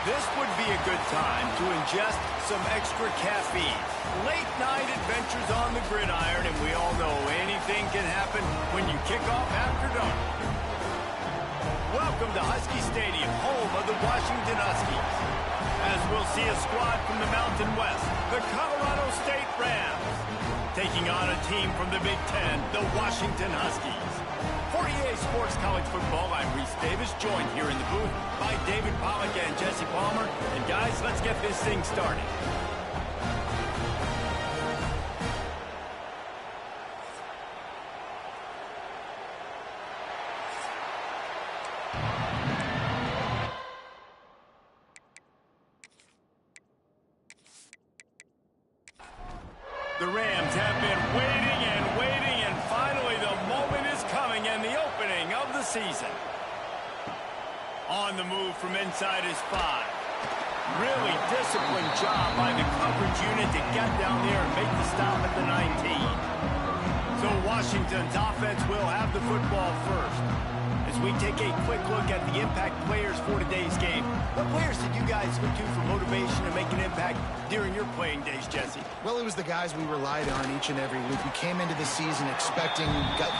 This would be a good time to ingest some extra caffeine. Late night adventures on the gridiron, and we all know anything can happen when you kick off after dark. Welcome to Husky Stadium, home of the Washington Huskies. As we'll see a squad from the Mountain West, the Colorado State Rams, taking on a team from the Big Ten, the Washington Huskies. For EA Sports College Football, I'm Reese Davis, joined here in the booth by David Pollack and Jesse Palmer. And guys, let's get this thing started. The Rams have been waiting and waiting, and finally the moment is coming and the opening of the season. On the move from inside his 5. Really disciplined job by the coverage unit to get down there and make the stop at the 19. So Washington's offense will have the football first. As we take a quick look at the impact players for today's game, what players did you guys look to for motivation to make an impact during your playing days, Jesse? Well, it was the guys we relied on each and every week. We came into the season expecting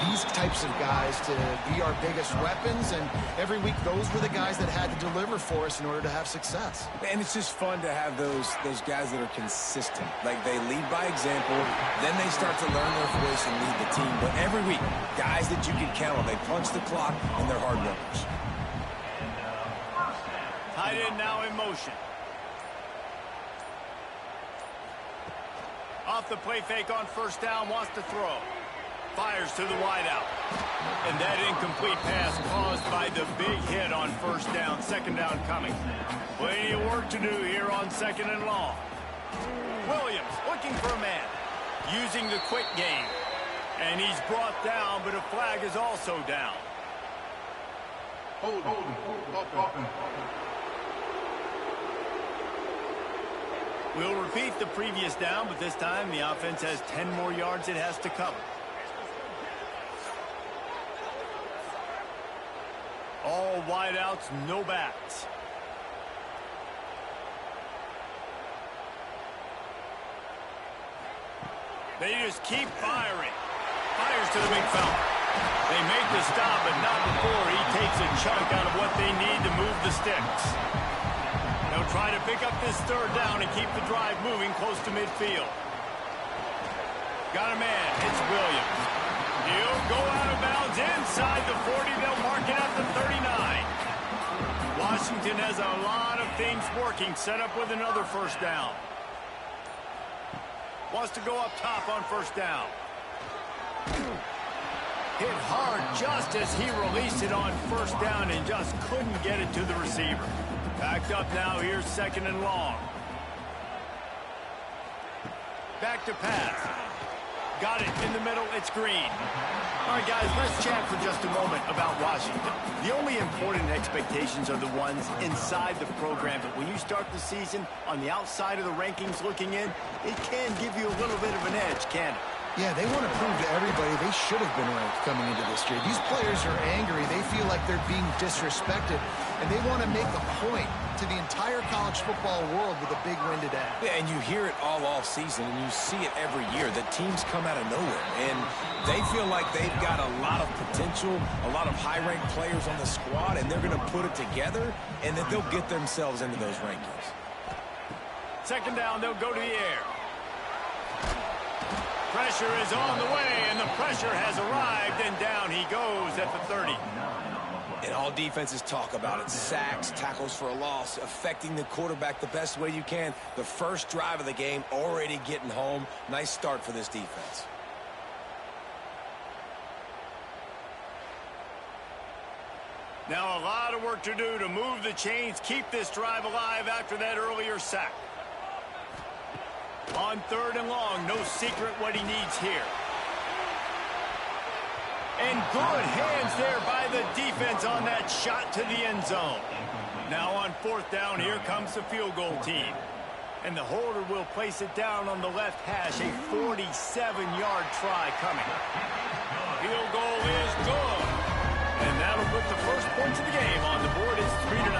these types of guys to be our biggest weapons, and every week those were the guys that had to deliver for us in order to have success. And it's just fun to have those guys that are consistent. Like, they lead by example, then they start to learn their voice and lead the team. But every week, guys that you can count on, they punch the clock, and they're hard workers. Tight end now in motion. Off the play fake on first down, wants to throw. Fires to the wideout. And that incomplete pass caused by the big hit on first down. Second down coming. Plenty of work to do here on second and long. Williams looking for a man. Using the quick game. And he's brought down, but a flag is also down. Hold. We'll repeat the previous down, but this time the offense has 10 more yards it has to cover. All wideouts, no backs. They just keep firing. Fires to the big fella. They make the stop, but not before he takes a chunk out of what they need to move the sticks. They'll try to pick up this third down and keep the drive moving close to midfield. Got a man. It's Williams. He'll go out of bounds inside the 40. They'll mark it at the 39. Washington has a lot of things working. Set up with another first down. Wants to go up top on first down. Hit hard just as he released it on first down and just couldn't get it to the receiver. Backed up now, here's second and long. Back to pass. Got it in the middle, it's Green. All right, guys, let's chat for just a moment about Washington. The only important expectations are the ones inside the program, but when you start the season on the outside of the rankings looking in, it can give you a little bit of an edge, can't it? Yeah, they want to prove to everybody they should have been ranked coming into this year. These players are angry. They feel like they're being disrespected, and they want to make a point to the entire college football world with a big win today. Yeah, and you hear it all season, and you see it every year. The teams come out of nowhere, and they feel like they've got a lot of potential, a lot of high-ranked players on the squad, and they're going to put it together, and then they'll get themselves into those rankings. Second down, they'll go to the air. Pressure is on the way, and the pressure has arrived, and down he goes at the 30. And all defenses talk about it. Sacks, tackles for a loss, affecting the quarterback the best way you can. The first drive of the game, already getting home. Nice start for this defense. Now a lot of work to do to move the chains, keep this drive alive after that earlier sack. On third and long, no secret what he needs here. And good hands there by the defense on that shot to the end zone. Now on fourth down, here comes the field goal team. And the holder will place it down on the left hash, a 47-yard try coming. Field goal is good. And that'll put the first points of the game on the board. It's 3-0.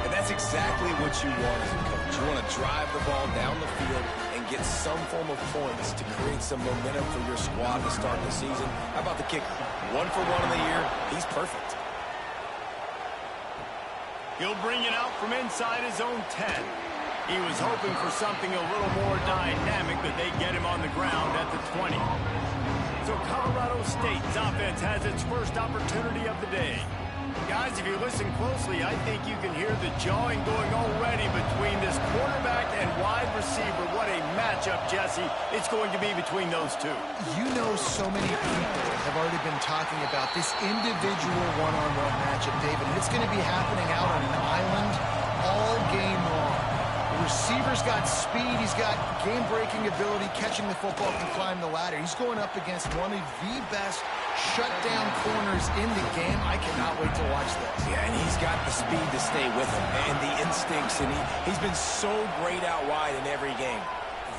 And that's exactly what you want as a coach. You want to drive the ball down the field and get some form of points to create some momentum for your squad to start the season. How about the kicker? 1 for 1 in the year. He's perfect. He'll bring it out from inside his own 10. He was hoping for something a little more dynamic, but they get him on the ground at the 20. So Colorado State's offense has its first opportunity of the day. Guys, if you listen closely, I think you can hear the jawing going already between this quarterback and wide receiver. What a matchup, Jesse, it's going to be between those two. You know, so many people have already been talking about this individual one-on-one matchup, David. And it's going to be happening out on an island all game long. The receiver's got speed. He's got game-breaking ability, catching the football, can climb the ladder. He's going up against one of the best shutdown corners in the game. I cannot wait to watch this. Yeah, and he's got the speed to stay with him and the instincts, and he's been so great out wide in every game.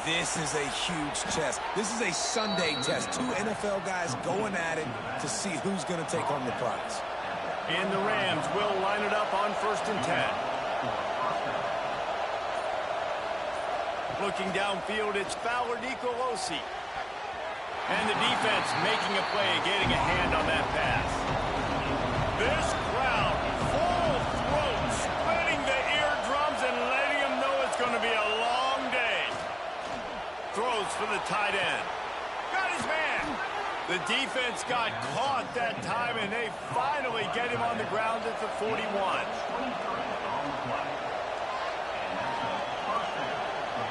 This is a huge test. This is a Sunday test. 2 NFL guys going at it to see who's going to take home the prize. And the Rams will line it up on 1st and 10. Looking downfield, it's Fowler Nicolosi. And the defense making a play, getting a hand on that pass. This crowd, full throat, splitting the eardrums and letting them know it's going to be a long day. Throws for the tight end. Got his man. The defense got caught that time, and they finally get him on the ground at the 41.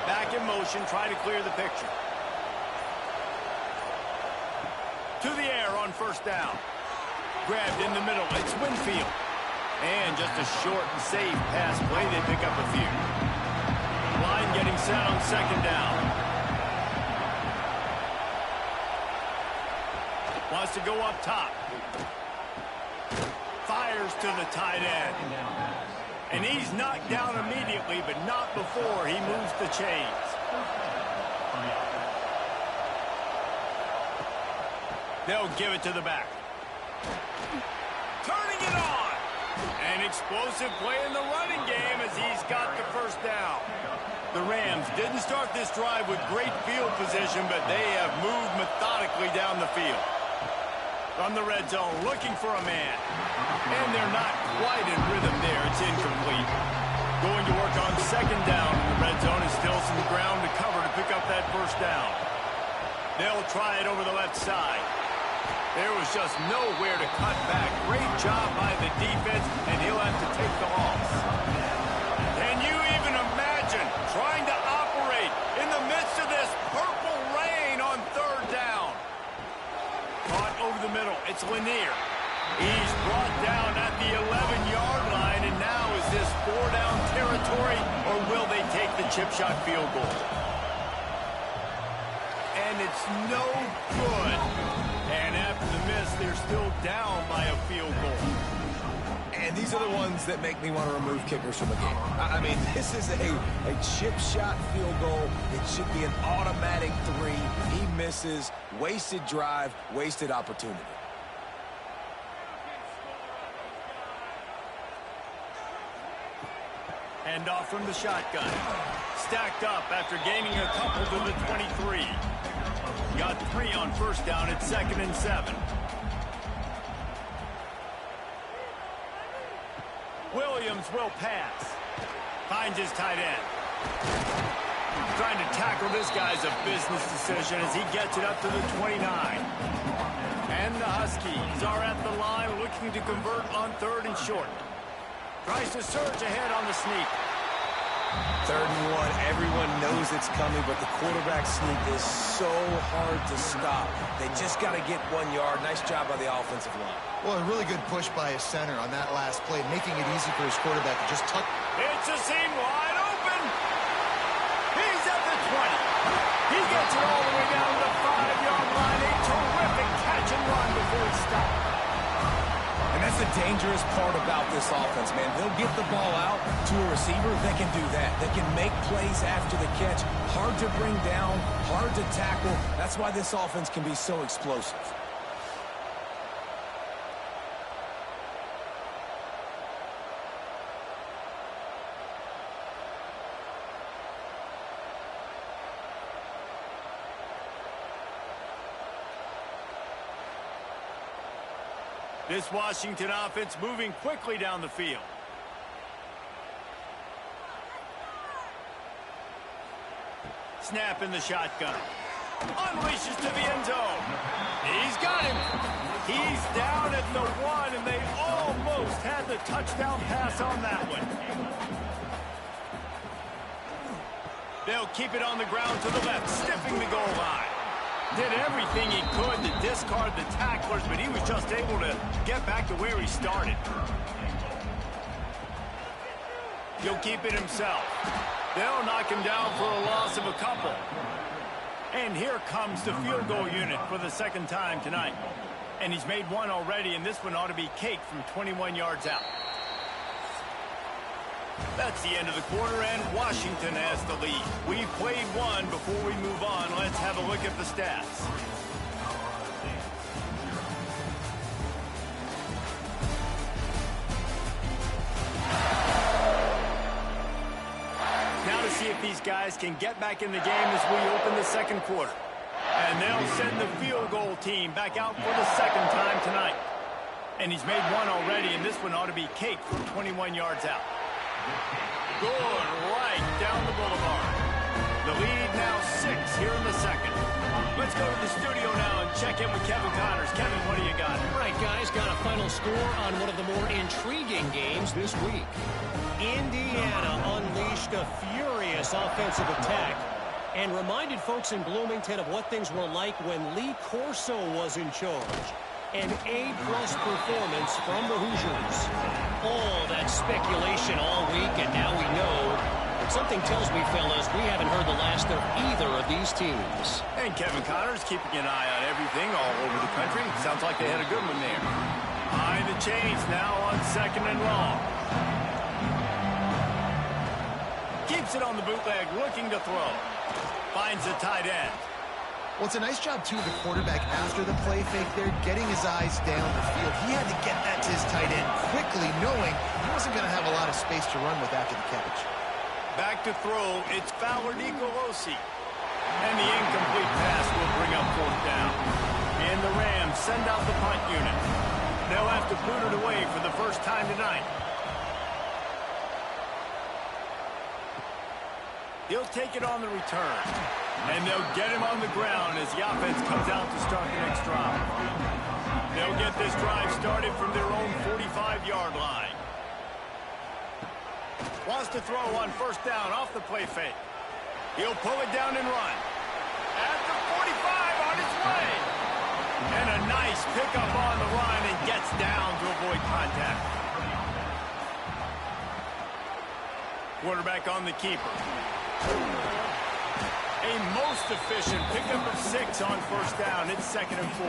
Back in motion, try to clear the picture. To the air on 1st down. Grabbed in the middle. It's Winfield. And just a short and safe pass play. They pick up a few. Line getting set on 2nd down. Wants to go up top. Fires to the tight end. And he's knocked down immediately, but not before he moves the chains. They'll give it to the back. Turning it on. An explosive play in the running game as he's got the 1st down. The Rams didn't start this drive with great field position, but they have moved methodically down the field. From the red zone, looking for a man. And they're not quite in rhythm there. It's incomplete. Going to work on 2nd down. The red zone is still some ground to cover to pick up that 1st down. They'll try it over the left side. There was just nowhere to cut back. Great job by the defense, and he'll have to take the loss. Can you even imagine trying to operate in the midst of this purple rain on 3rd down? Caught over the middle. It's Lanier. He's brought down at the 11-yard line, and now is this 4-down territory, or will they take the chip shot field goal? And it's no good. And after the miss, they're still down by a field goal. And these are the ones that make me want to remove kickers from the game. I mean, this is a chip shot field goal. It should be an automatic 3. He misses. Wasted drive, wasted opportunity. And off from the shotgun. Stacked up after gaining a couple to the 23. Got 3 on 1st down at 2nd and 7. Williams will pass. Finds his tight end. Trying to tackle this guy's a business decision as he gets it up to the 29. And the Huskies are at the line looking to convert on 3rd and short. Tries to surge ahead on the sneak. 3rd and 1. Everyone knows it's coming, but the quarterback sneak is so hard to stop. They just got to get 1 yard. Nice job by the offensive line. Well, a really good push by his center on that last play, making it easy for his quarterback to just tuck. It's a seam wide open. He's at the 20. He gets it all the way down to the 5-yard line. A terrific catch and run before he stopped. And that's the dangerous part about this offense, man. They'll get the ball out to a receiver. They can do that. They can make plays after the catch. Hard to bring down, hard to tackle. That's why this offense can be so explosive. This Washington offense moving quickly down the field. Snap in the shotgun. Unleashes to the end zone. He's got him. He's down at the 1, and they almost had the touchdown pass on that one. They'll keep it on the ground to the left, sniffing the goal line. Did everything he could to discard the tacklers, but he was just able to get back to where he started. He'll keep it himself. They'll knock him down for a loss of a couple. And here comes the field goal unit for the second time tonight. And he's made one already, and this one ought to be caked from 21 yards out. That's the end of the quarter, and Washington has the lead. We've played one. Before we move on, let's have a look at the stats. Now to see if these guys can get back in the game as we open the second quarter. And they'll send the field goal team back out for the second time tonight. And he's made one already, and this one ought to be caked from 21 yards out. Good right down the boulevard. The lead now 6 here in the second. Let's go to the studio now and check in with Kevin Connors. Kevin, what do you got? All right, guys, got a final score on one of the more intriguing games this week. Indiana unleashed a furious offensive attack and reminded folks in Bloomington of what things were like when Lee Corso was in charge. An A-plus performance from the Hoosiers. All that speculation all week, and now we know. But something tells me, fellas, we haven't heard the last of either of these teams. And Kevin Connors keeping an eye on everything all over the country. Sounds like they had a good one there. Behind the chains now on 2nd and long. Keeps it on the bootleg, looking to throw. Finds the tight end. Well, it's a nice job, too, of the quarterback after the play fake there, getting his eyes down the field. He had to get that to his tight end quickly, knowing he wasn't going to have a lot of space to run with after the catch. Back to throw, it's Fowler-Nicolosi. And the incomplete pass will bring up 4th down. And the Rams send out the punt unit. They'll have to boot it away for the first time tonight. He'll take it on the return. And they'll get him on the ground as the offense comes out to start the next drive. They'll get this drive started from their own 45-yard line. Wants to throw on 1st down off the play fake. He'll pull it down and run. At the 45 on his way. And a nice pickup on the run and gets down to avoid contact. Quarterback on the keeper. A most efficient pickup of 6 on 1st down. It's 2nd and 4.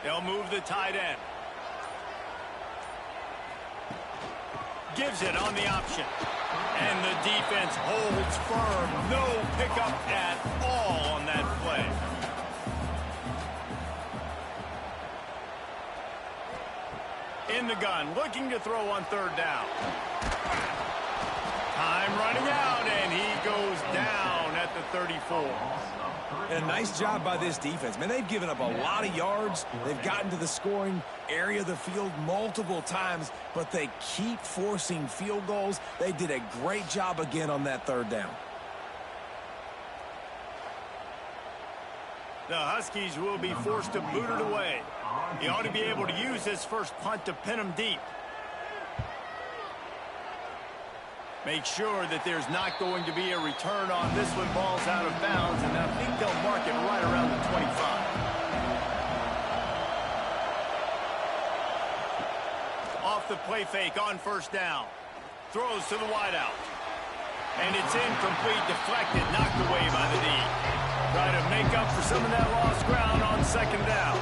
They'll move the tight end. Gives it on the option. And the defense holds firm. No pickup at all on that play. In the gun, looking to throw on 3rd down. Time running out, and he goes down at the 34. And a nice job by this defense. Man, they've given up a lot of yards. They've gotten to the scoring area of the field multiple times, but they keep forcing field goals. They did a great job again on that 3rd down. The Huskies will be forced to boot it away. He ought to be able to use his first punt to pin him deep. Make sure that there's not going to be a return on this one. Ball's out of bounds, and I think they'll mark it right around the 25. Off the play fake on 1st down. Throws to the wideout. And it's incomplete, deflected, knocked away by the D. Try to make up for some of that lost ground on 2nd down.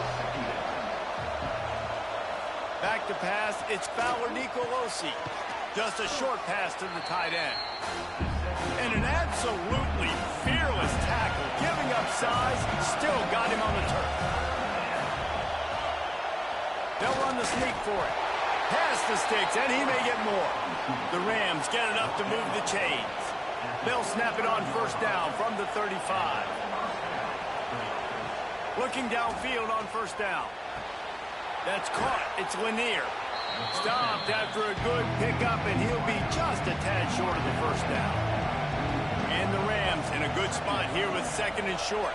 Back to pass, it's Fowler-Nicolosi. Just a short pass to the tight end. And an absolutely fearless tackle, giving up size, still got him on the turf. They'll run the sneak for it. Pass the sticks, and he may get more. The Rams get it up to move the chains. They'll snap it on 1st down from the 35. Looking downfield on first down. That's caught. It's Lanier. Stopped after a good pickup, and he'll be just a tad short of the first down. And the Rams in a good spot here with second and short.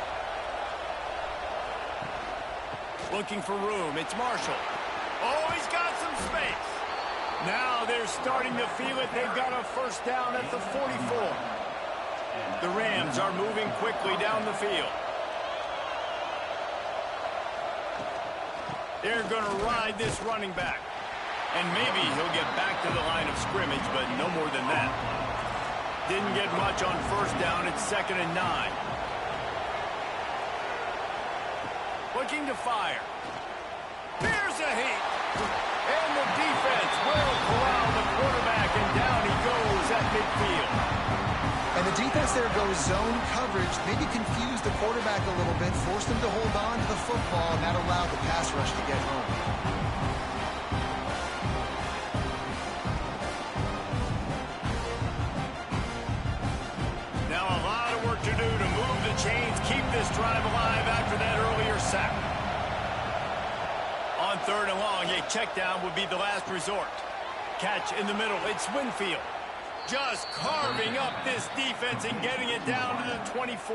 Looking for room. It's Marshall. Oh, he's got some space. Now they're starting to feel it. They've got a first down at the 44. The Rams are moving quickly down the field. They're going to ride this running back. And maybe he'll get back to the line of scrimmage, but no more than that. Didn't get much on first down. It's 2nd and 9. Looking to fire. Here's a heat. And the defense will corral the quarterback, and down he goes at midfield. And the defense there goes zone coverage, maybe confused the quarterback a little bit, forced him to hold on to the football, and that allowed the pass rush to get home. Now a lot of work to do to move the chains, keep this drive alive after that earlier sack. On 3rd and long, a check down would be the last resort. Catch in the middle. It's Winfield. Just carving up this defense and getting it down to the 24.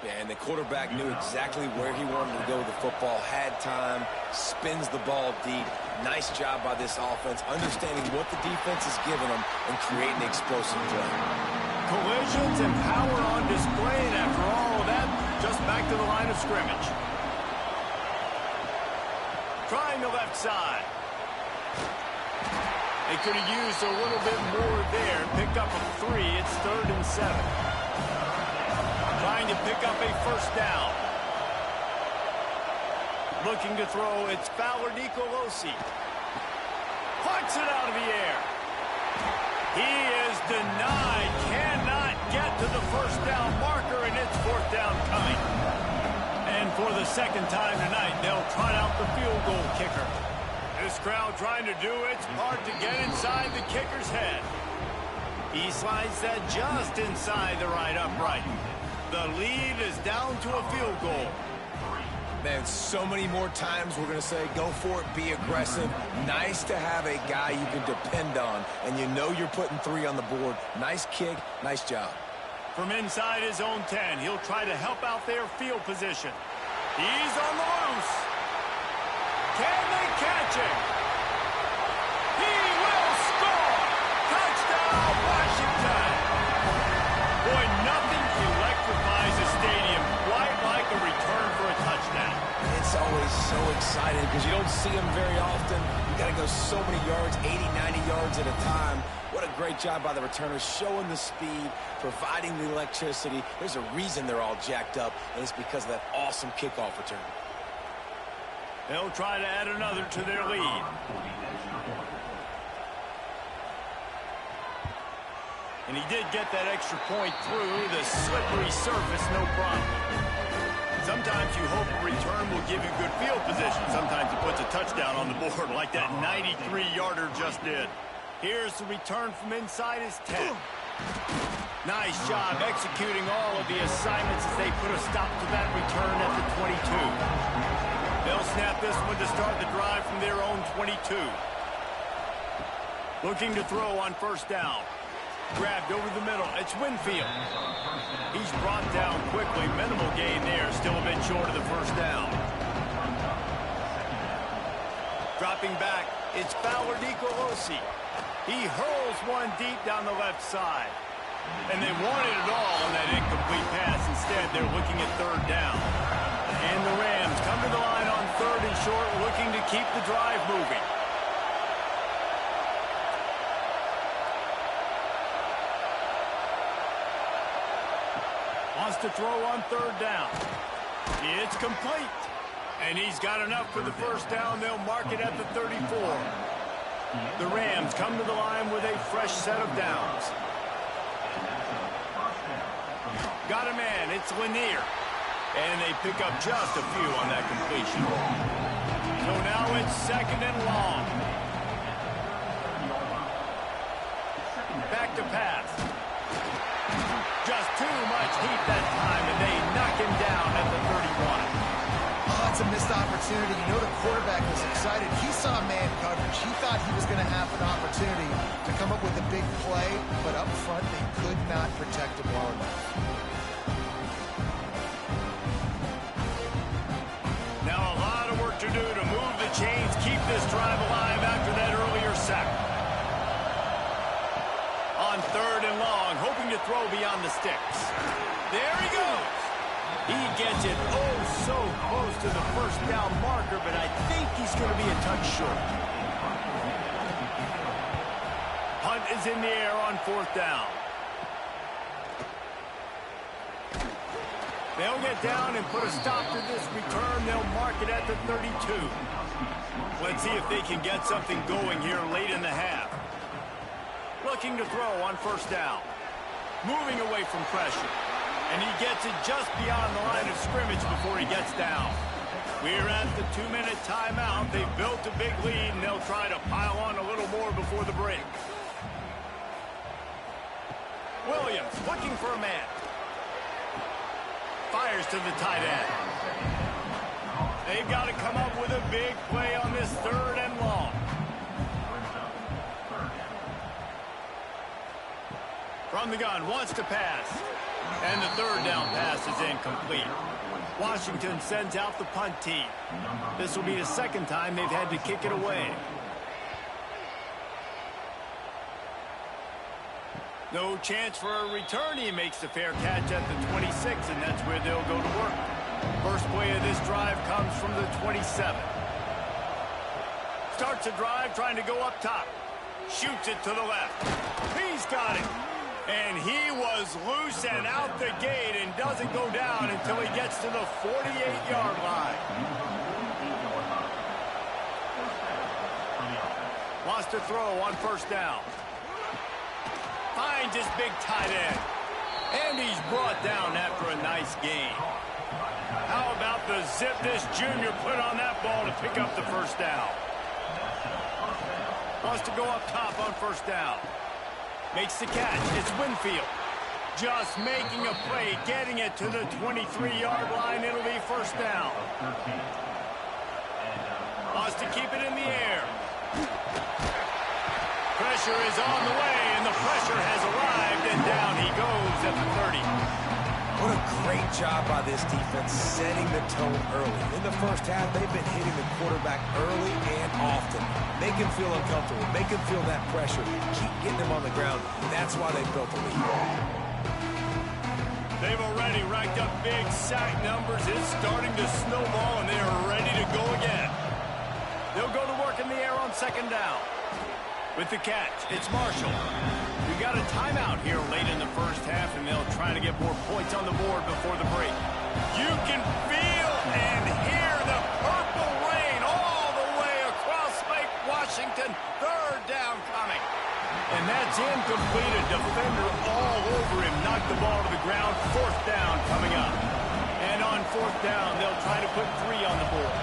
Yeah, and the quarterback knew exactly where he wanted to go with the football, had time, spins the ball deep. Nice job by this offense, understanding what the defense is giving them and creating explosive play. Collisions and power on display, and after all of that, just back to the line of scrimmage. Trying the left side. They could have used a little bit more there. Pick up a 3. It's 3rd and 7. Trying to pick up a first down. Looking to throw. It's Fowler Nicolosi. Punts it out of the air. He is denied. Cannot get to the first down marker, and it's 4th down coming. And for the second time tonight, they'll trot out the field goal kicker. This crowd trying to do its part to get inside the kicker's head. He slides that just inside the right upright. The lead is down to a field goal. Man, so many more times we're going to say, go for it, be aggressive. Nice to have a guy you can depend on, and you know you're putting 3 on the board. Nice kick, nice job. From inside his own 10, he'll try to help out their field position. He's on the loose. Can they catch him? He will score! Touchdown, Washington! Boy, nothing electrifies a stadium quite like a return for a touchdown. It's always so exciting because you don't see them very often. You got to go so many yards, 80, 90 yards at a time. What a great job by the returners, showing the speed, providing the electricity. There's a reason they're all jacked up, and it's because of that awesome kickoff return. They'll try to add another to their lead. And he did get that extra point through the slippery surface, no problem. Sometimes you hope a return will give you good field position. Sometimes it puts a touchdown on the board like that 93-yarder just did. Here's the return from inside his 10. Nice job executing all of the assignments as they put a stop to that return at the 22. They'll snap this one to start the drive from their own 22. Looking to throw on first down. Grabbed over the middle. It's Winfield. He's brought down quickly. Minimal gain there. Still a bit short of the first down. Dropping back. It's Fowler Nicolosi. He hurls one deep down the left side. And they wanted it all on that incomplete pass. Instead, they're looking at 3rd down. And the Rams come to the line on 3rd and short, looking to keep the drive moving. Wants to throw on 3rd down. It's complete. And he's got enough for the first down. They'll mark it at the 34. The Rams come to the line with a fresh set of downs. Got a man. It's Lanier. And they pick up just a few on that completion. So now it's 2nd and long. Back to pass. Just too much heat that time, and they knock him down at the missed opportunity. You know the quarterback was excited. He saw man coverage. He thought he was going to have an opportunity to come up with a big play, but up front they could not protect him well enough. Now a lot of work to do to move the chains, keep this drive alive after that earlier sack. On 3rd and long, hoping to throw beyond the sticks. There he goes. He gets it so close to the first down marker, but I think he's going to be a touch short. Punt is in the air on 4th down. They'll get down and put a stop to this return. They'll mark it at the 32. Let's see if they can get something going here late in the half. Looking to throw on 1st down. Moving away from pressure. And he gets it just beyond the line of scrimmage before he gets down. We're at the 2-minute timeout. They've built a big lead, and they'll try to pile on a little more before the break. Williams looking for a man. Fires to the tight end. They've got to come up with a big play on this 3rd and long. From the gun, wants to pass. And the 3rd down pass is incomplete. Washington sends out the punt team. This will be the 2nd time they've had to kick it away. No chance for a return. He makes the fair catch at the 26, and that's where they'll go to work. First play of this drive comes from the 27. Starts a drive trying to go up top. Shoots it to the left. He's got it. And he was loose and out the gate and doesn't go down until he gets to the 48-yard line. Wants to throw on 1st down. Finds his big tight end. And he's brought down after a nice gain. How about the zip this junior put on that ball to pick up the 1st down? Wants to go up top on 1st down. Makes the catch. It's Winfield. Just making a play, getting it to the 23-yard line. It'll be 1st down. Wants to keep it in the air. Pressure is on the way, and the pressure has arrived, and down he goes at the 30. What a great job by this defense setting the tone early. In the 1st half, they've been hitting the quarterback early and often. Make him feel uncomfortable. Make him feel that pressure. Keep getting him on the ground. That's why they built the lead. They've already racked up big sack numbers. It's starting to snowball, and they are ready to go again. They'll go to work in the air on 2nd down. With the catch, it's Marshall. We got a timeout here late in the 1st half, and they'll try to get more points on the board before the break. You can feel and hear the purple rain all the way across Lake Washington. 3rd down coming. And that's incomplete. A defender all over him. Knocked the ball to the ground. 4th down coming up. And on 4th down, they'll try to put 3 on the board.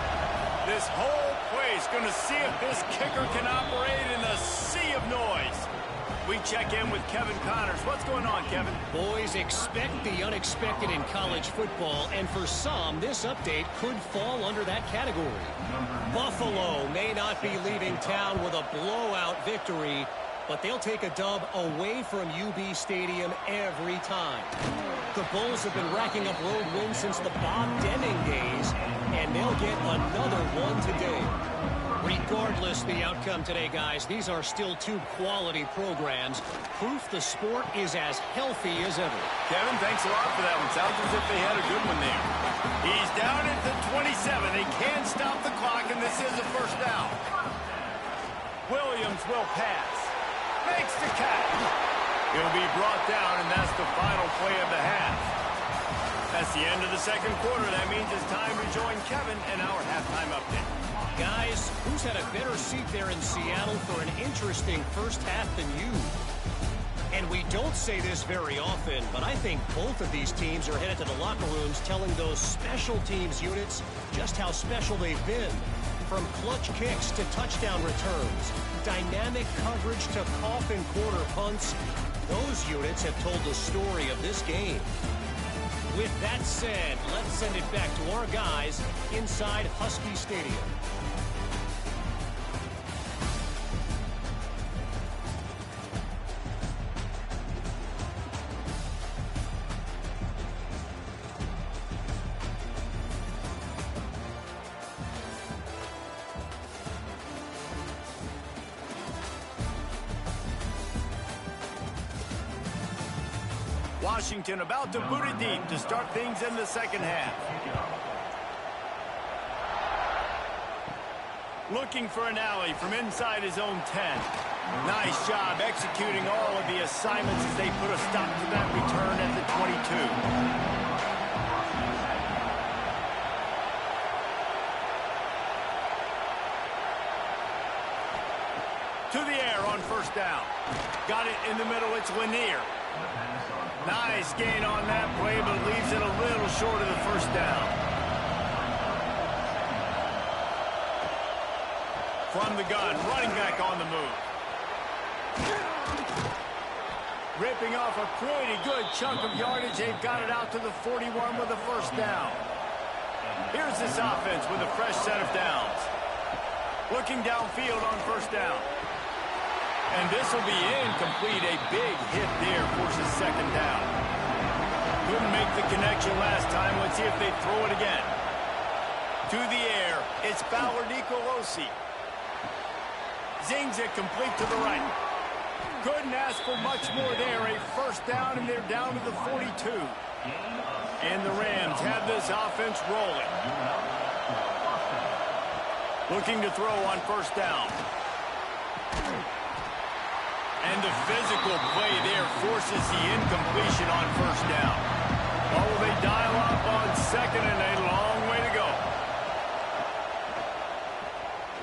This whole play's going to see if this kicker can operate in the sea of noise. We check in with Kevin Connors. What's going on, Kevin? Boys, expect the unexpected in college football, and for some, this update could fall under that category. Buffalo may not be leaving town with a blowout victory, but they'll take a dub away from UB Stadium every time. The Bulls have been racking up road wins since the Bob Deming days, and they'll get another one today. Regardless the outcome today, guys, these are still 2 quality programs. Proof the sport is as healthy as ever. Kevin, thanks a lot for that one. Sounds as if they had a good one there. He's down at the 27. They can't stop the clock, and this is a 1st down. Williams will pass. Makes the catch. He'll be brought down, and that's the final play of the half. That's the end of the 2nd quarter. That means it's time to join Kevin in our halftime update. Guys, who's had a better seat there in Seattle for an interesting 1st half than you? And we don't say this very often, but I think both of these teams are headed to the locker rooms telling those special teams units just how special they've been. From clutch kicks to touchdown returns, dynamic coverage to coffin quarter punts, those units have told the story of this game. With that said, let's send it back to our guys inside Husky Stadium. Washington about to boot it deep to start things in the second half. Looking for an alley from inside his own 10. Nice job executing all of the assignments as they put a stop to that return at the 22. To the air on first down. Got it in the middle. It's Lanier. Nice gain on that play, but leaves it a little short of the first down. From the gun, running back on the move. Ripping off a pretty good chunk of yardage. They've got it out to the 41 with a first down. Here's this offense with a fresh set of downs. Looking downfield on first down. And this will be incomplete. A big hit there forces second down. Couldn't make the connection last time. Let's see if they throw it again. To the air. It's Fowler Nicolosi. Zings it complete to the right. Couldn't ask for much more there. A first down, and they're down to the 42. And the Rams have this offense rolling. Looking to throw on first down. And the physical play there forces the incompletion on first down. Oh, they dial up on second, and a long way to go.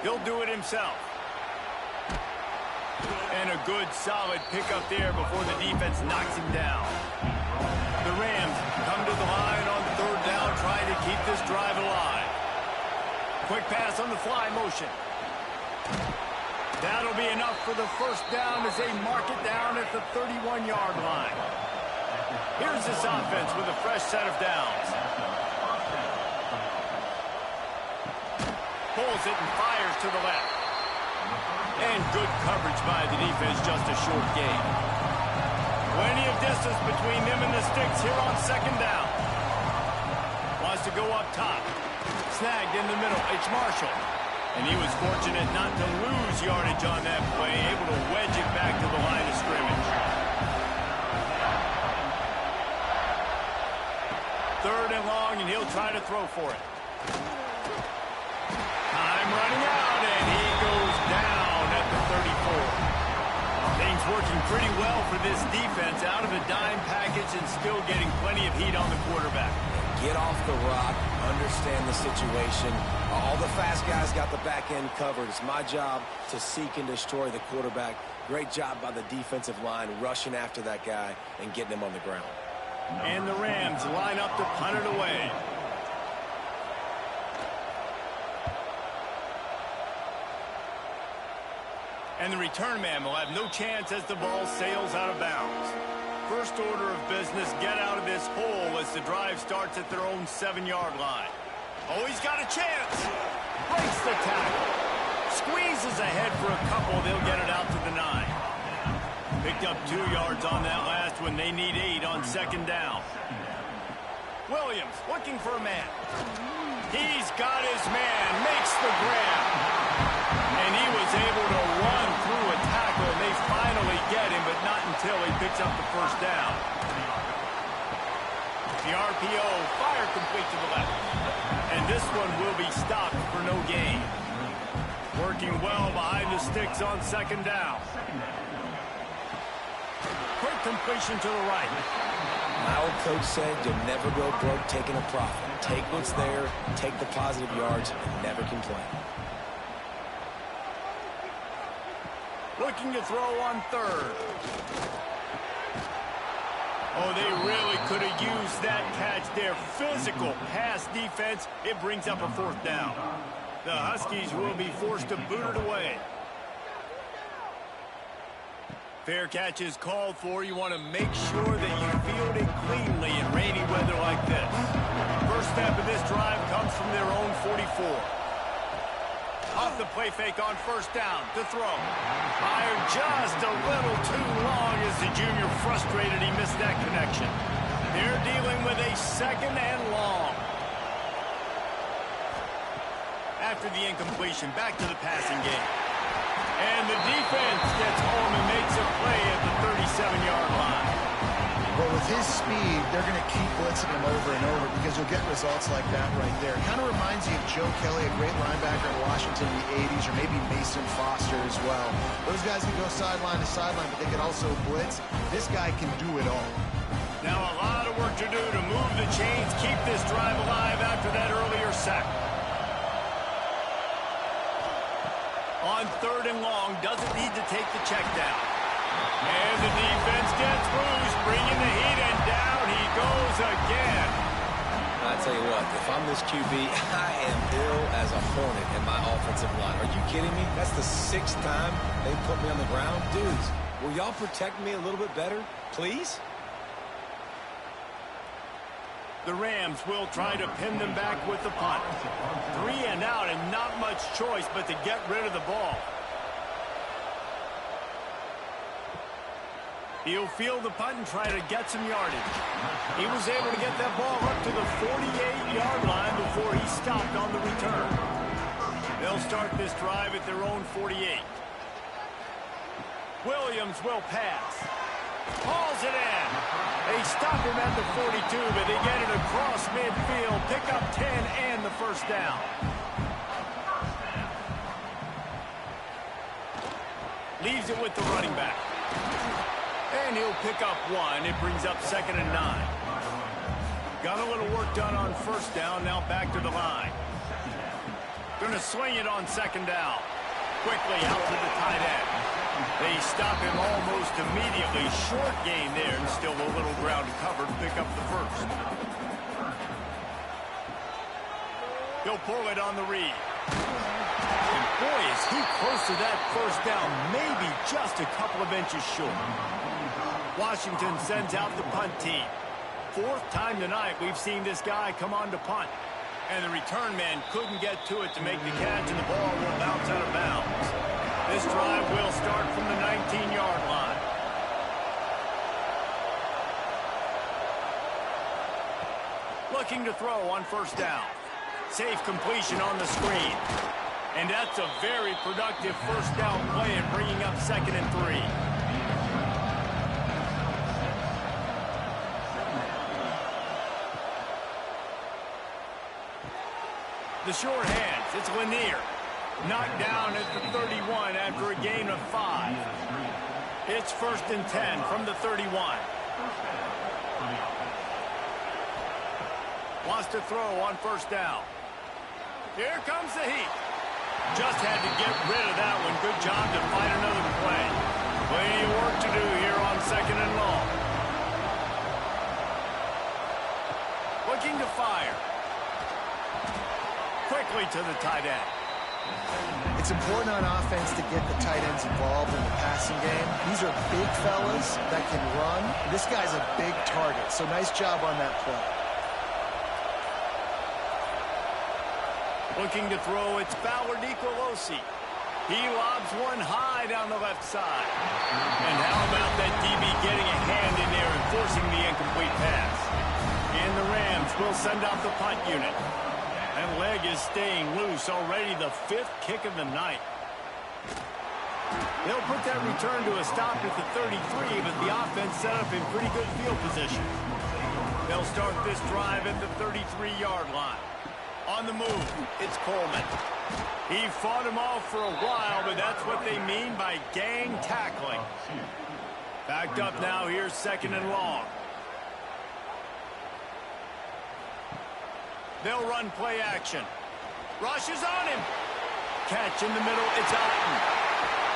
He'll do it himself. And a good, solid pickup there before the defense knocks him down. The Rams come to the line on third down, trying to keep this drive alive. Quick pass on the fly motion. That'll be enough for the first down as they mark it down at the 31-yard line. Here's this offense with a fresh set of downs. Pulls it and fires to the left. And good coverage by the defense, just a short gain. Plenty of distance between them and the sticks here on second down. Wants to go up top. Snagged in the middle. It's Marshall. And he was fortunate not to lose yardage on that play, able to wedge it back to the line of scrimmage. Third and long, and he'll try to throw for it. Time running out, and he goes down at the 34. Things working pretty well for this defense, out of a dime package and still getting plenty of heat on the quarterback. Get off the rock, understand the situation. All the fast guys got the back end covered. It's my job to seek and destroy the quarterback. Great job by the defensive line rushing after that guy and getting him on the ground. And the Rams line up to punt it away. And the return man will have no chance as the ball sails out of bounds. First order of business, get out of this hole as the drive starts at their own 7-yard line. Oh, he's got a chance. Breaks the tackle. Squeezes ahead for a couple. They'll get it out to the 9. Picked up 2 yards on that last one. They need 8 on second down. Williams looking for a man. He's got his man. Makes the grab. And he was able to run through a tackle. And they finally get him, but not until he picks up the first down. The RPO, fire complete to the left. And this one will be stopped for no gain. Working well behind the sticks on second down. Quick completion to the right. My old coach said you'll never go broke taking a profit. Take what's there, take the positive yards, and never complain. Looking to throw on third. Oh, they really could have used that catch there. Physical pass defense. It brings up a fourth down. The Huskies will be forced to boot it away. Fair catch is called for. You want to make sure that you field it cleanly in rainy weather like this. First step of this drive comes from their own 44. Off the play fake on first down to throw. Fired just a little too long as the junior frustrated he missed that connection. They're dealing with a second and long. After the incompletion, back to the passing game. And the defense gets home and makes a play at the 37-yard line. Well, with his speed, they're going to keep blitzing him over and over because you'll get results like that right there. Kind of reminds you of Joe Kelly, a great linebacker in Washington in the 80s, or maybe Mason Foster as well. Those guys can go sideline to sideline, but they can also blitz. This guy can do it all. Now a lot of work to do to move the chains, keep this drive alive after that earlier sack. On third and long, doesn't need to take the check down. And the defense gets loose, bringing the heat, and down he goes again. I tell you what, if I'm this QB, I am ill as a hornet in my offensive line. Are you kidding me? That's the 6th time they put me on the ground. Dudes, will y'all protect me a little bit better, please? The Rams will try to pin them back with the punt. 3 and out and not much choice but to get rid of the ball. He'll field the punt and try to get some yardage. He was able to get that ball up to the 48-yard line before he stopped on the return. They'll start this drive at their own 48. Williams will pass. Hauls it in. They stop him at the 42, but they get it across midfield. Pick up 10 and the first down. Leaves it with the running back. And he'll pick up 1. It brings up 2nd and 9. Got a little work done on first down. Now back to the line. Going to swing it on 2nd down. Quickly out to the tight end. They stop him almost immediately. Short gain there, and still a little ground covered to pick up the first. He'll pull it on the read. And boy, is he close to that first down, maybe just a couple of inches short. Washington sends out the punt team. 4th time tonight we've seen this guy come on to punt. And the return man couldn't get to it to make the catch, and the ball will bounce out of bounds. This drive will start from the 19-yard line. Looking to throw on first down. Safe completion on the screen. And that's a very productive first down play and bringing up 2nd and 3. The short hands, it's Lanier. Knocked down at the 31 after a gain of 5. It's 1st and 10 from the 31. Wants to throw on first down. Here comes the heat. Just had to get rid of that one. Good job to find another play. Plenty of work to do here on 2nd and long. Looking to fire. Quickly to the tight end. It's important on offense to get the tight ends involved in the passing game. These are big fellas that can run. This guy's a big target, so nice job on that play. Looking to throw, it's Fowler Nicolosi. He lobs one high down the left side. And how about that DB getting a hand in there and forcing the incomplete pass? And the Rams will send out the punt unit. That leg is staying loose, already the 5th kick of the night. They'll put that return to a stop at the 33, but the offense set up in pretty good field position. They'll start this drive at the 33-yard line. On the move, it's Coleman. He fought him off for a while, but that's what they mean by gang tackling. Backed up now, here's 2nd and long. They'll run play action. Rush is on him. Catch in the middle, it's Otten.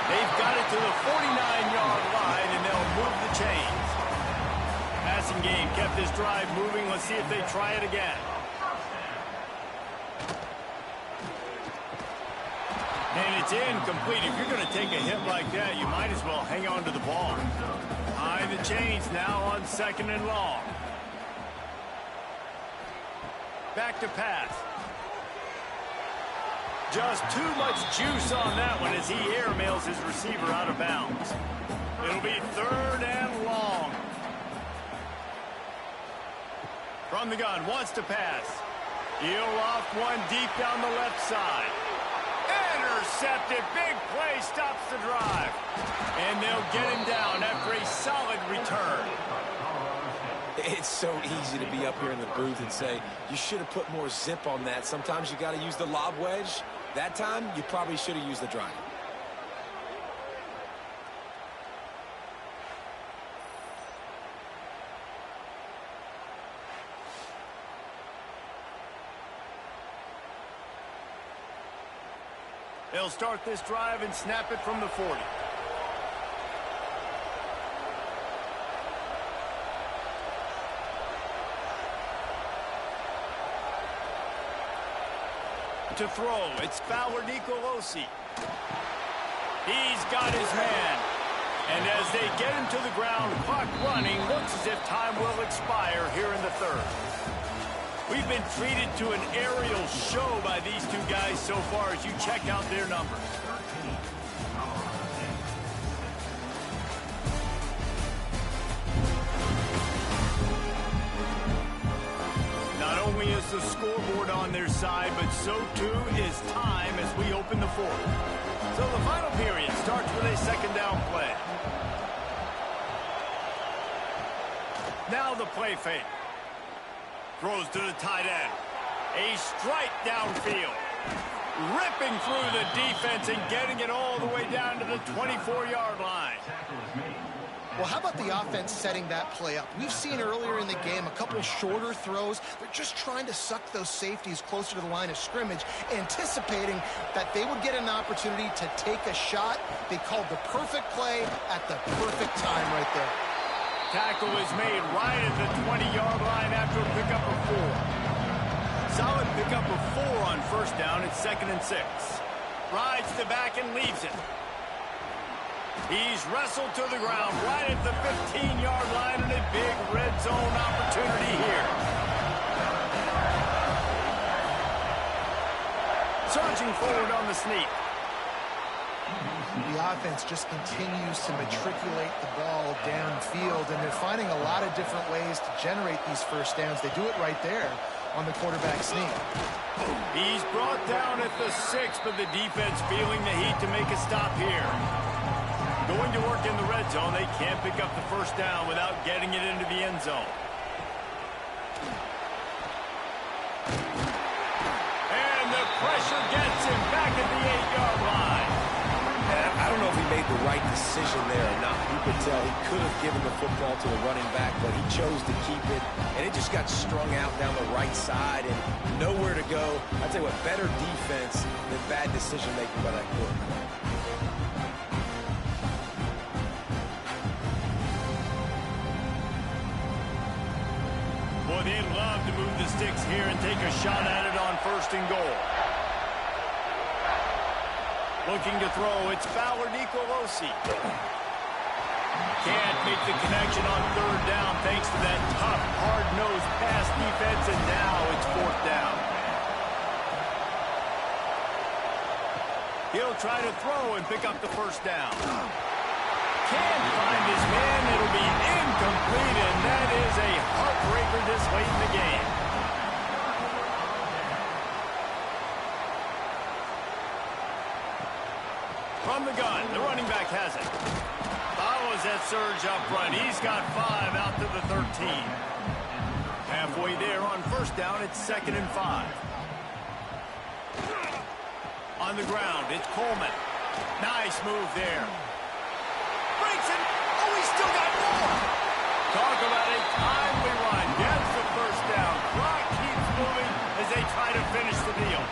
They've got it to the 49-yard line, and they'll move the chains. Passing game kept this drive moving. Let's see if they try it again. And it's incomplete. If you're going to take a hit like that, you might as well hang on to the ball. High the chains now on 2nd and long. Back to pass. Just too much juice on that one as he airmails his receiver out of bounds. It'll be 3rd and long. From the gun, wants to pass. He'll off one deep down the left side. Intercepted. Big play stops the drive. And they'll get him down after a solid return. It's so easy to be up here in the booth and say, you should have put more zip on that. Sometimes you got to use the lob wedge. That time, you probably should have used the drive. They'll start this drive and snap it from the 40. To throw, it's Fowler Nicolosi. He's got his man. And as they get him to the ground, clock running, looks as if time will expire here in the 3rd. We've been treated to an aerial show by these two guys so far as you check out their numbers. Not only is the scoreboard on their side, but so too is time as we open the 4th. So the final period starts with a 2nd down play. Now the play fake. Throws to the tight end. A strike downfield. Ripping through the defense and getting it all the way down to the 24-yard line. Well, how about the offense setting that play up? We've seen earlier in the game a couple shorter throws. They're just trying to suck those safeties closer to the line of scrimmage, anticipating that they would get an opportunity to take a shot. They called the perfect play at the perfect time right there. Tackle is made right at the 20-yard line after a pickup of 4. Solid pickup of 4 on 1st down. It's 2nd and 6. Rides the back and leaves it. He's wrestled to the ground right at the 15-yard line and a big red zone opportunity here. Surging forward on the sneak. The offense just continues to matriculate the ball downfield, and they're finding a lot of different ways to generate these 1st downs. They do it right there on the quarterback sneak. He's brought down at the 6, but the defense feeling the heat to make a stop here. Going to work in the red zone. They can't pick up the 1st down without getting it into the end zone. And the pressure gets him back at the 8-yard line. I don't know if he made the right decision there or not. You could tell he could have given the football to the running back, but he chose to keep it, and it just got strung out down the right side and nowhere to go. I'd say what, better defense than bad decision-making by that quarterback. Boy, they'd love to move the sticks here and take a shot at it on 1st and goal. Looking to throw, it's Fowler Nicolosi. Can't make the connection on 3rd down thanks to that tough, hard-nosed pass defense, and now it's 4th down. He'll try to throw and pick up the 1st down. Can't find his man. It'll be incomplete, and that is a heartbreaker this late in the game. From the gun, the running back has it. Follows that surge up front. He's got 5 out to the 13. Halfway there on 1st down, it's 2nd and 5. On the ground, it's Coleman. Nice move there. Breaks it. Oh, he's still got more. Talk about a timely run. Gets the 1st down. Clock keeps moving as they try to finish the deal.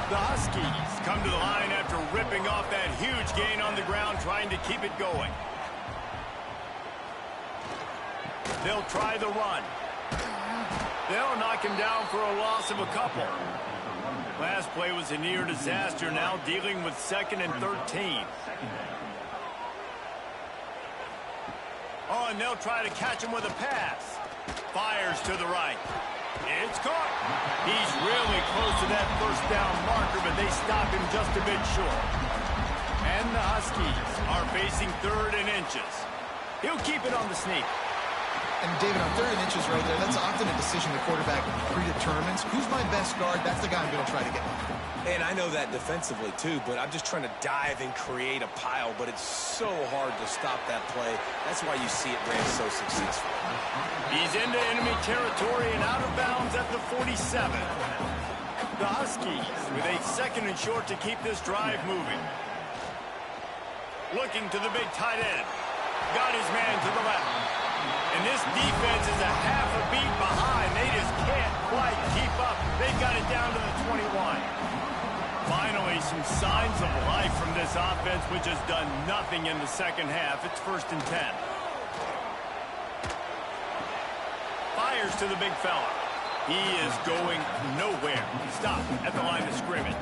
The Huskies come to the line after ripping off that huge gain on the ground, trying to keep it going. They'll try the run. They'll knock him down for a loss of a couple. Last play was a near disaster, now dealing with 2nd and 13. Oh, and they'll try to catch him with a pass. Fires to the right. It's caught. He's really close to that first down marker, but they stop him just a bit short. And the Huskies are facing 3rd and inches. He'll keep it on the sneak. And David, on 3rd and inches right there, that's often a decision the quarterback predetermines. Who's my best guard? That's the guy I'm going to try to get. And I know that defensively, too, but I'm just trying to dive and create a pile, but it's so hard to stop that play. That's why you see it ran so successful. He's into enemy territory and out of bounds at the 47. The Huskies with a 2nd and short to keep this drive moving. Looking to the big tight end. Got his man to the left. And this defense is a half a beat behind. They just can't quite keep up. They've got it down to the 21. Finally, some signs of life from this offense, which has done nothing in the second half. It's 1st and 10. Fires to the big fella. He is going nowhere. Stop at the line of scrimmage.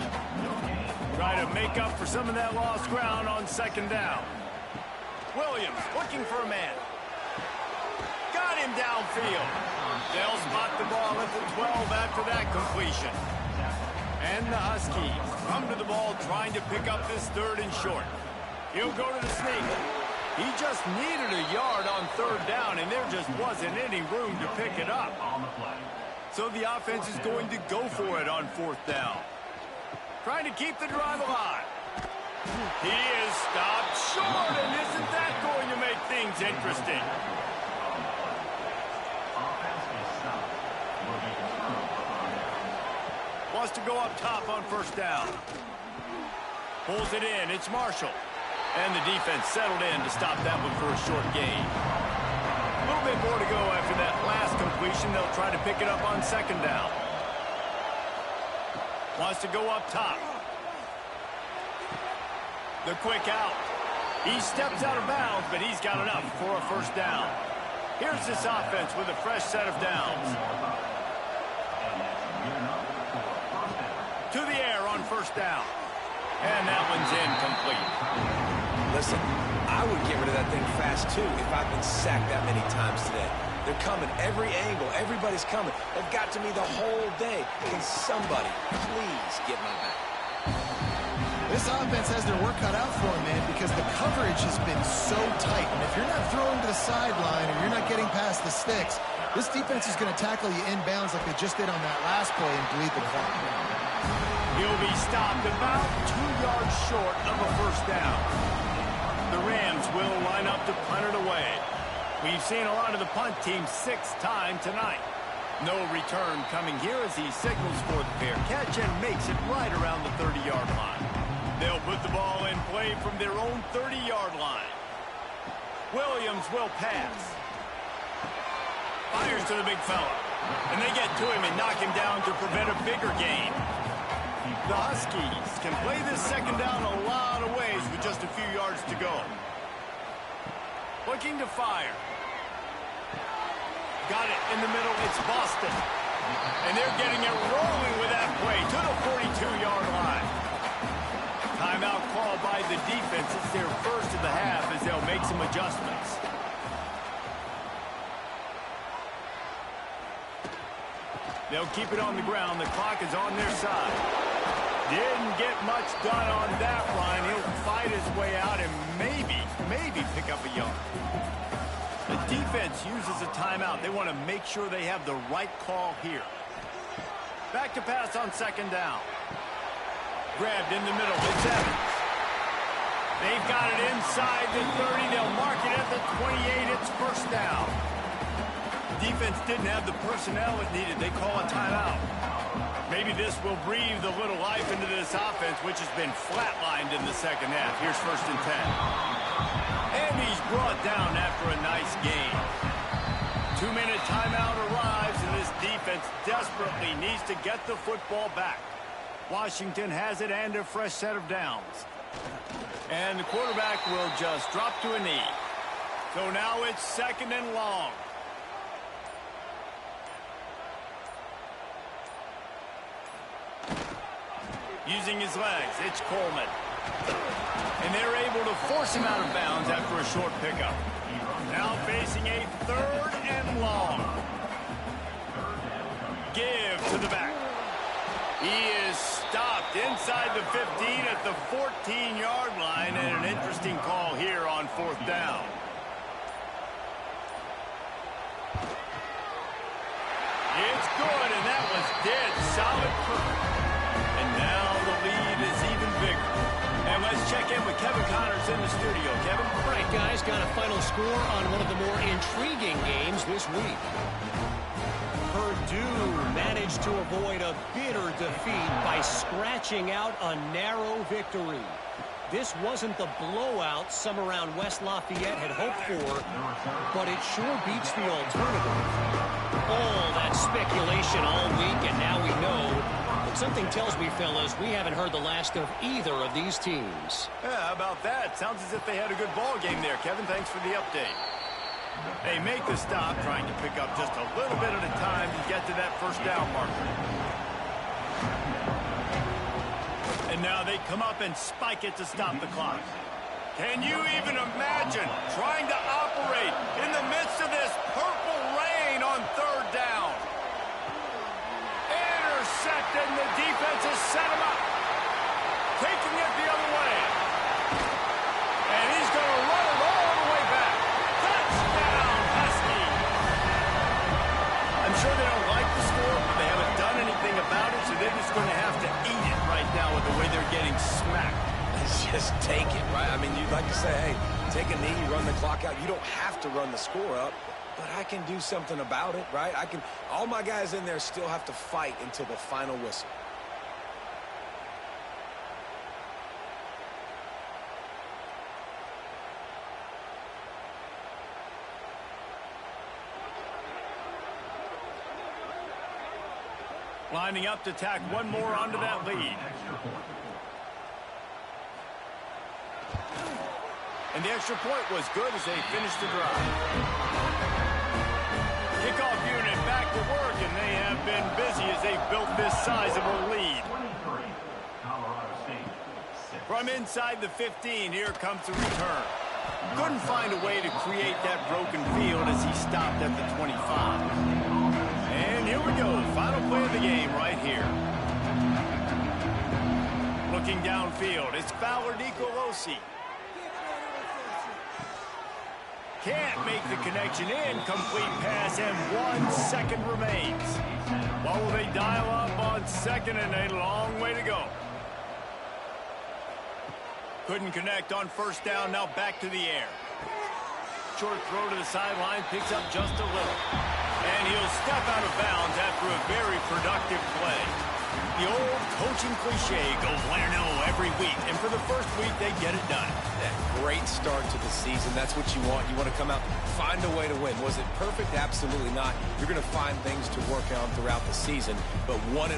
Try to make up for some of that lost ground on 2nd down. Williams looking for a man. Got him downfield. They'll spot the ball at the 12 after that completion. And the Huskies come to the ball trying to pick up this 3rd and short. He'll go to the sneak. He just needed a yard on 3rd down, and there just wasn't any room to pick it up. So the offense is going to go for it on 4th down. Trying to keep the drive alive. He is stopped short, and isn't that going to make things interesting? Wants to go up top on 1st down. Pulls it in. It's Marshall. And the defense settled in to stop that one for a short gain. A little bit more to go after that last completion. They'll try to pick it up on 2nd down. Wants to go up top. The quick out. He steps out of bounds, but he's got enough for a 1st down. Here's this offense with a fresh set of downs. To the air on 1st down. And that one's incomplete. Listen, I would get rid of that thing fast, too, if I've been sacked that many times today. They're coming every angle. Everybody's coming. They've got to me the whole day. Can somebody please get my back? This offense has their work cut out for them, man, because the coverage has been so tight. And if you're not throwing to the sideline or you're not getting past the sticks, this defense is going to tackle you inbounds like they just did on that last play and bleed the clock. He'll be stopped about 2 yards short of a 1st down. The Rams will line up to punt it away. We've seen a lot of the punt team 6th time tonight. No return coming here as he signals for the fair catch and makes it right around the 30-yard line. They'll put the ball in play from their own 30-yard line. Williams will pass. Fires to the big fella. And they get to him and knock him down to prevent a bigger gain. The Huskies can play this 2nd down a lot of ways with just a few yards to go. Looking to fire. Got it in the middle. It's Boston. And they're getting it rolling with that play to the 42-yard line. Timeout called by the defense. It's their first of the half as they'll make some adjustments. They'll keep it on the ground. The clock is on their side. Didn't get much done on that line. He'll fight his way out and maybe pick up a yard. The defense uses a timeout. They want to make sure they have the right call here. Back to pass on 2nd down. Grabbed in the middle. It's Evans. They've got it inside the 30. They'll mark it at the 28. It's 1st down. Defense didn't have the personnel it needed. They call a timeout. Maybe this will breathe a little life into this offense, which has been flatlined in the second half. Here's 1st and 10. And he's brought down after a nice gain. 2-minute timeout arrives, and this defense desperately needs to get the football back. Washington has it and a fresh set of downs. And the quarterback will just drop to a knee. So now it's 2nd and long. Using his legs, it's Coleman. And they're able to force him out of bounds after a short pickup. Now facing a 3rd and long. Give to the back. He is stopped inside the 15 at the 14-yard line, and an interesting call here on 4th down. It's good, and that was dead solid. And now the lead is even bigger. And let's check in with Kevin Connors in the studio. Kevin? All right, guys, got a final score on one of the more intriguing games this week. Purdue managed to avoid a bitter defeat by scratching out a narrow victory. This wasn't the blowout some around West Lafayette had hoped for, but it sure beats the alternative. All that speculation all week, and now we know. But something tells me, fellas, we haven't heard the last of either of these teams. Yeah, how about that? Sounds as if they had a good ball game there, Kevin. Thanks for the update. They make the stop, trying to pick up just a little bit at a time to get to that 1st down marker. And now they come up and spike it to stop the clock. Can you even imagine trying to operate in the midst of this purple rain on 3rd down? Intercepted, and the defense has set him up. Taking it the other way. And he's going to run it all the way back. Touchdown, Huskies. I'm sure they don't like the score, but they haven't done anything about it, so they're just going to have to eat it right now with the way they're getting smacked. Just take it, right? I mean, you'd like to say, hey, take a knee, run the clock out. You don't have to run the score up, but I can do something about it, right? All my guys in there still have to fight until the final whistle. Lining up to tack one more onto that lead. And the extra point was good as they finished the drive. Kickoff unit back to work, and they have been busy as they've built this sizable lead. From inside the 15, here comes the return. Couldn't find a way to create that broken field as he stopped at the 25. And here we go, final play of the game right here. Looking downfield, it's Fowler Nicolosi. Can't make the connection, incomplete pass, and 1 second remains. What will they dial up on 2nd and a long way to go? Couldn't connect on 1st down, now back to the air. Short throw to the sideline, picks up just a little. And he'll step out of bounds after a very productive play. The old coaching cliche, go win-0 every week. And for the first week, they get it done. That great start to the season. That's what you want. You want to come out, find a way to win. Was it perfect? Absolutely not. You're going to find things to work on throughout the season. But 1-0,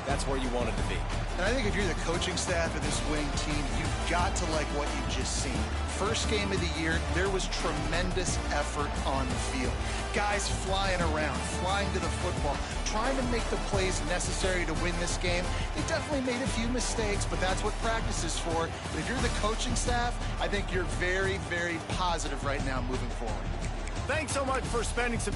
that's where you want it to be. And I think if you're the coaching staff of this winning team, you've got to like what you've just seen. First game of the year, there was tremendous effort on the field. Guys flying around, flying to the football, trying to make the plays necessary to win this game. They definitely made a few mistakes, but that's what practice is for. But if you're the coaching staff, I think you're very, very positive right now moving forward. Thanks so much for spending some